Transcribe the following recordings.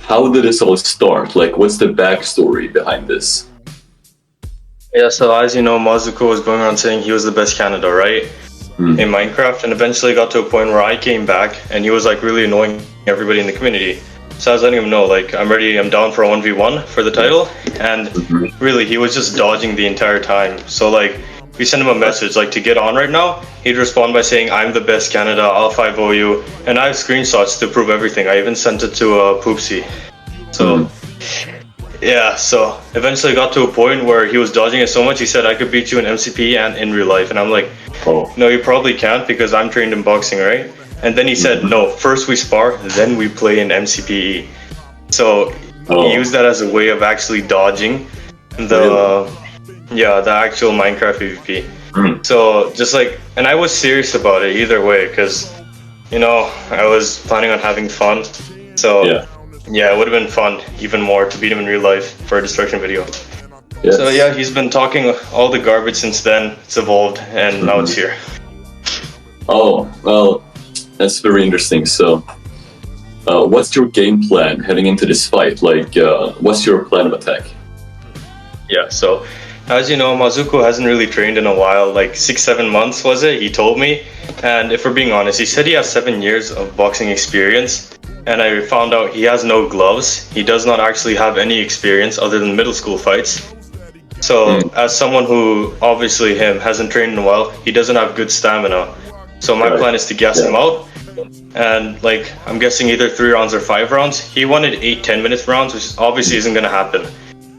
how did this all start? Like, what's the backstory behind this? Yeah, so as you know, Mozuku was going around saying he was the best Canada, right? In Minecraft, and eventually got to a point where I came back and he was like really annoying everybody in the community. So I was letting him know, like, I'm ready, I'm down for a 1v1 for the title, and really he was just dodging the entire time. So like, we sent him a message like to get on right now, he'd respond by saying, I'm the best Canada, I'll 5-0 you, and I have screenshots to prove everything. I even sent it to Poopsie. So yeah, so eventually got to a point where he was dodging it so much, he said I could beat you in MCP and in real life, and I'm like, no, you probably can't because I'm trained in boxing, right? And then he said, no, first we spar, then we play in MCPE. So he used that as a way of actually dodging the the actual Minecraft PvP. So just like, and I was serious about it either way because, you know, I was planning on having fun. So yeah, it would have been fun even more to beat him in real life for a destruction video. Yes. So yeah, he's been talking all the garbage since then. It's evolved, and now it's here. Oh, well, that's very interesting. So, what's your game plan heading into this fight? Like, what's your plan of attack? Yeah, so as you know, Mozuku hasn't really trained in a while, like 6-7 months was it? He told me, and if we're being honest, he said he has 7 years of boxing experience. And I found out he has no gloves. He does not actually have any experience other than middle school fights. So as someone who, obviously him, hasn't trained in a while, he doesn't have good stamina. So my plan is to gas him out. And like, I'm guessing either 3 rounds or 5 rounds. He wanted 8-10 minute rounds, which obviously isn't gonna happen.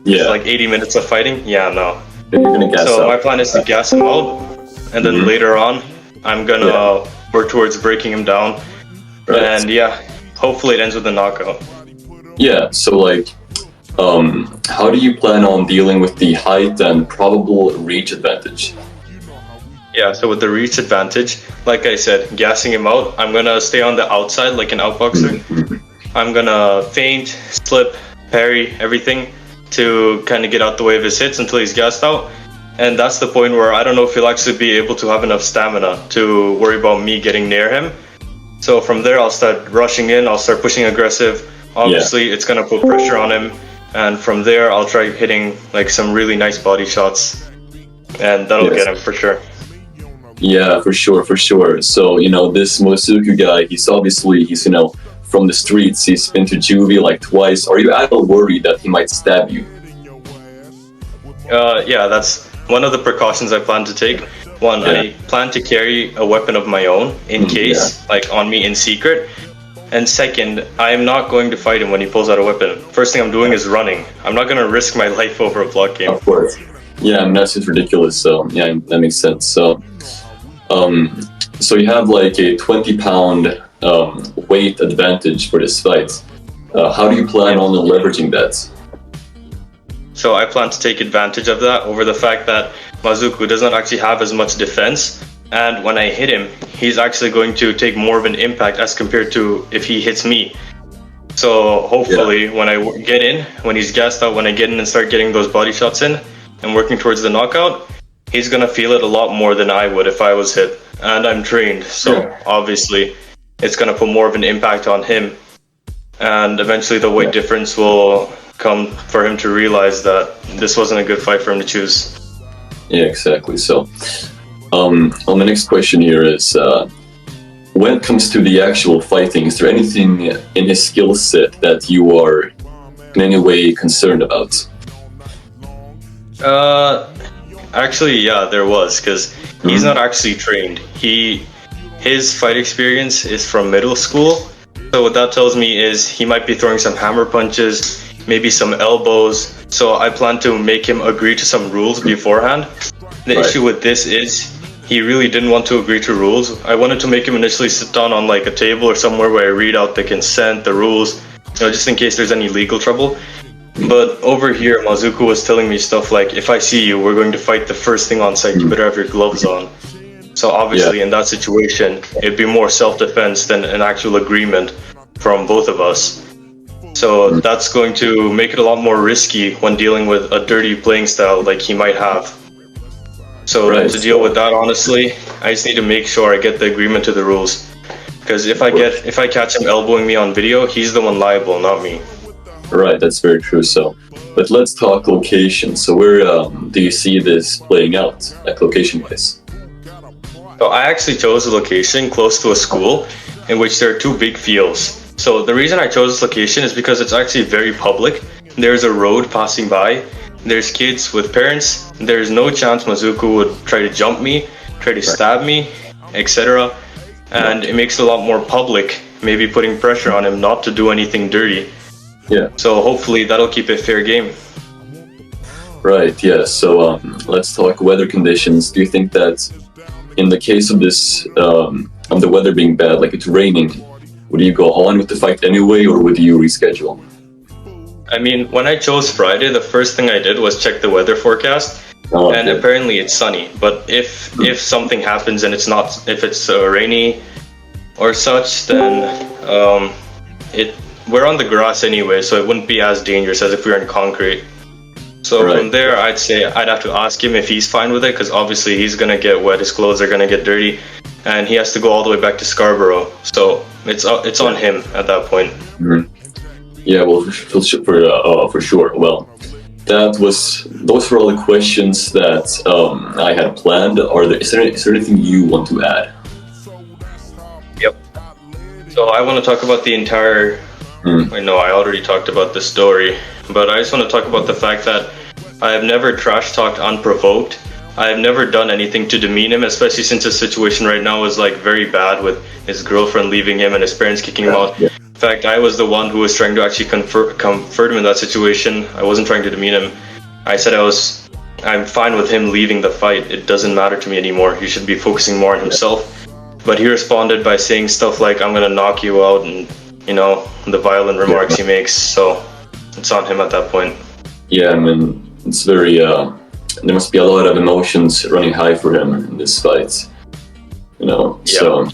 Yeah. It's like 80 minutes of fighting? Yeah, no. You're gonna gas So out. my plan is to gas him out. And then later on, I'm gonna work towards breaking him down. And yeah, hopefully it ends with a knockout. Yeah, so like, how do you plan on dealing with the height and probable reach advantage? Yeah, so with the reach advantage, like I said, gassing him out, I'm gonna stay on the outside like an outboxer. I'm gonna feint, slip, parry, everything to kind of get out the way of his hits until he's gassed out. And that's the point where I don't know if he'll actually be able to have enough stamina to worry about me getting near him. So from there, I'll start rushing in, I'll start pushing aggressive. Obviously, it's gonna put pressure on him. And from there, I'll try hitting like some really nice body shots. And that'll get him for sure. Yeah, for sure, for sure. So, you know, this Mozuku guy, he's, you know, from the streets. He's been to juvie like twice. Are you at all worried that he might stab you? Yeah, that's one of the precautions I plan to take. One, I plan to carry a weapon of my own in case, like on me in secret. And second, I am not going to fight him when he pulls out a weapon. First thing I'm doing is running. I'm not going to risk my life over a block game. Of course. Yeah, I mean, that's just ridiculous. So, yeah, that makes sense. So, so you have like a 20-pound weight advantage for this fight. How do you plan on leveraging that? So I plan to take advantage of that over the fact that Mozuku doesn't actually have as much defense, and when I hit him, he's actually going to take more of an impact as compared to if he hits me. So hopefully when I get in, when he's gassed out, when I get in and start getting those body shots in and working towards the knockout, he's gonna feel it a lot more than I would if I was hit. And I'm trained, so obviously it's gonna put more of an impact on him. And eventually the weight difference will come for him to realize that this wasn't a good fight for him to choose. Yeah, exactly. So, on the next question here is, when it comes to the actual fighting, is there anything in his skill set that you are in any way concerned about? Actually, yeah, there was, because he's not actually trained. His fight experience is from middle school. So what that tells me is he might be throwing some hammer punches, maybe some elbows. So I plan to make him agree to some rules beforehand. The issue with this is he really didn't want to agree to rules. I wanted to make him initially sit down on like a table or somewhere where I read out the consent, the rules, you know, just in case there's any legal trouble. But over here, Mozuku was telling me stuff like, if I see you, we're going to fight the first thing on site, you better have your gloves on. So obviously in that situation, it'd be more self-defense than an actual agreement from both of us. So that's going to make it a lot more risky when dealing with a dirty playing style like he might have. So to deal with that, honestly, I just need to make sure I get the agreement to the rules. Because if I catch him elbowing me on video, he's the one liable, not me. Right, that's very true. So, but let's talk location. So, where do you see this playing out, like location-wise? So I actually chose a location close to a school in which there are two big fields. So the reason I chose this location is because it's actually very public. There's a road passing by. There's kids with parents. There's no chance Mozuku would try to jump me, try to stab me, etc. And it makes it a lot more public, maybe putting pressure on him not to do anything dirty. Yeah. So hopefully that'll keep it fair game. Right. Yeah. So, let's talk weather conditions. Do you think that in the case of this, of the weather being bad, like it's raining, would you go on with the fight anyway, or would you reschedule? I mean, when I chose Friday, the first thing I did was check the weather forecast, Oh, and okay. apparently it's sunny. But if something happens and it's not, if it's rainy or such, then it we're on the grass anyway, so it wouldn't be as dangerous as if we were in concrete. So Right. from there, I'd say I'd have to ask him if he's fine with it, because obviously he's gonna get wet, his clothes are gonna get dirty, and he has to go all the way back to Scarborough. So it's on him at that point. Mhm. Yeah. Well, for sure. Well, those were all the questions that I had planned. Is there anything you want to add? Yep. So I want to talk about the entire. I know I already talked about the story, but I just want to talk about the fact that I have never trash talked unprovoked. I have never done anything to demean him, especially since his situation right now is like very bad with his girlfriend leaving him and his parents kicking him out. Yeah. In fact, I was the one who was trying to actually comfort him in that situation. I wasn't trying to demean him. I said I'm fine with him leaving the fight. It doesn't matter to me anymore. He should be focusing more on himself. But he responded by saying stuff like, "I'm gonna knock you out," and the violent remarks he makes. So it's on him at that point. Yeah. I mean, it's very. There must be a lot of emotions running high for him in this fight. Yeah. So